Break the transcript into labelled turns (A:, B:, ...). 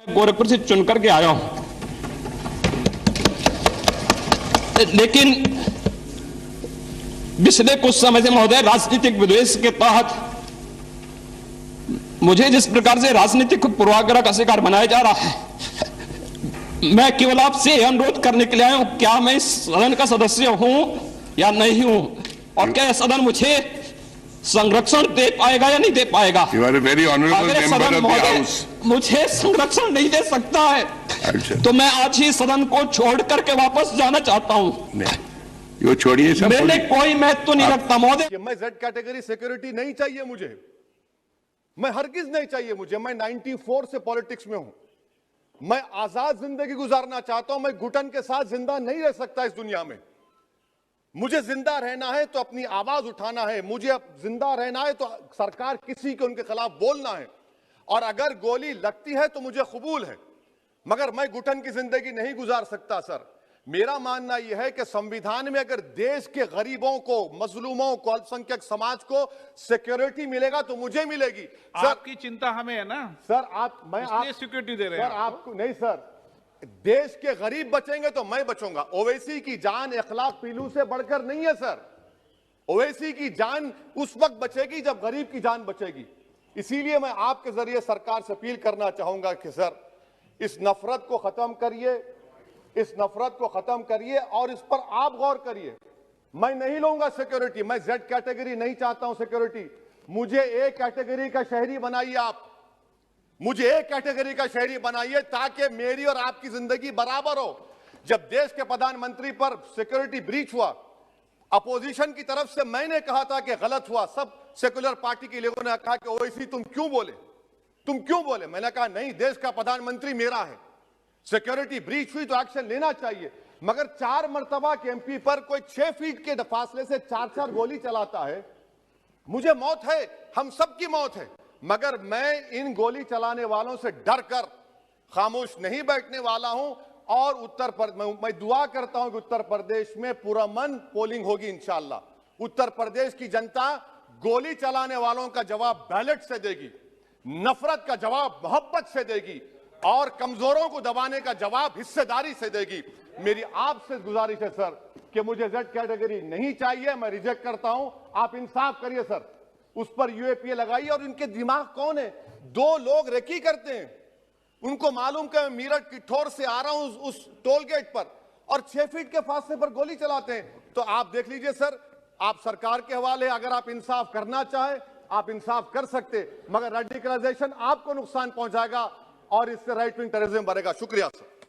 A: गोरखपुर से चुन करके आया हूं, लेकिन पिछले कुछ समय से महोदय राजनीतिक विद्वेष के तहत मुझे जिस प्रकार से राजनीतिक पूर्वाग्रह का शिकार बनाया जा रहा है, मैं केवल आपसे अनुरोध करने के लिए आया हूं, क्या मैं इस सदन का सदस्य हूं या नहीं हूं, और क्या यह सदन मुझे संरक्षण दे पाएगा या नहीं दे पाएगा। अगर सदन मुझे संरक्षण नहीं दे सकता है, तो मैं आज ही सदन को छोड़ करके वापस जाना चाहता हूं।
B: ये छोड़िए,
A: मैंने कोई महत्व नहीं रखता महोदय।
C: मैं जेड कैटेगरी सिक्योरिटी नहीं चाहिए मुझे, मैं हरगिज नहीं चाहिए मुझे। मैं 94 से पॉलिटिक्स में हूं, मैं आजाद जिंदगी गुजारना चाहता हूं। मैं घुटन के साथ जिंदा नहीं रह सकता इस दुनिया में। मुझे जिंदा रहना है तो अपनी आवाज उठाना है, मुझे अब जिंदा रहना है तो सरकार किसी के उनके खिलाफ बोलना है, और अगर गोली लगती है तो मुझे कबूल है, मगर मैं घुटन की जिंदगी नहीं गुजार सकता। सर, मेरा मानना यह है कि संविधान में अगर देश के गरीबों को, मजलूमों को, अल्पसंख्यक समाज को सिक्योरिटी मिलेगा तो मुझे मिलेगी। सर,
D: आपकी चिंता हमें है ना
C: सर, मैं
D: सिक्योरिटी दे रहे हैं
C: सर आपको नहीं। सर, देश के गरीब बचेंगे तो मैं बचूंगा। ओवैसी की जान इखलाक पीलू से बढ़कर नहीं है सर। ओवैसी की जान उस वक्त बचेगी जब गरीब की जान बचेगी। इसीलिए मैं आपके जरिए सरकार से अपील करना चाहूंगा कि सर, इस नफरत को खत्म करिए, इस नफरत को खत्म करिए और इस पर आप गौर करिए। मैं नहीं लूंगा सिक्योरिटी, मैं जेड कैटेगरी नहीं चाहता हूं सिक्योरिटी। मुझे ए कैटेगरी का शहरी बनाइए आप, मुझे एक कैटेगरी का शहरी बनाइए ताकि मेरी और आपकी जिंदगी बराबर हो। जब देश के प्रधानमंत्री पर सिक्योरिटी ब्रीच हुआ, अपोजिशन की तरफ से मैंने कहा था कि गलत हुआ। सब सेकुलर पार्टी के लोगों ने कहा कि ओवैसी तुम क्यों बोले। मैंने कहा नहीं, देश का प्रधानमंत्री मेरा है, सिक्योरिटी ब्रीच हुई तो एक्शन लेना चाहिए। मगर 4 मर्तबा के एमपी पर कोई 6 फीट के फासले से 4-4 गोली चलाता है। मुझे मौत है, हम सबकी मौत है, मगर मैं इन गोली चलाने वालों से डर कर खामोश नहीं बैठने वाला हूं। और मैं दुआ करता हूं कि उत्तर प्रदेश में पुरअमन पोलिंग होगी इंशाअल्लाह। उत्तर प्रदेश की जनता गोली चलाने वालों का जवाब बैलेट से देगी, नफरत का जवाब मोहब्बत से देगी, और कमजोरों को दबाने का जवाब हिस्सेदारी से देगी। मेरी आपसे गुजारिश है सर कि मुझे जेड कैटेगरी नहीं चाहिए, मैं रिजेक्ट करता हूं। आप इंसाफ करिए सर, उस पर यूएपीए लगाइए। और इनके दिमाग कौन है? 2 लोग रेकी करते हैं, उनको मालूम कि मैं मीरठ किठौर से आ रहा हूं उस टोल गेट पर, और 6 फीट के फासले पर गोली चलाते हैं। तो आप देख लीजिए सर, आप सरकार के हवाले, अगर आप इंसाफ करना चाहें आप इंसाफ कर सकते, मगर रेडिकलाइजेशन आपको नुकसान पहुंचाएगा और इससे राइट विंग टेररिज्म बढ़ेगा। शुक्रिया सर।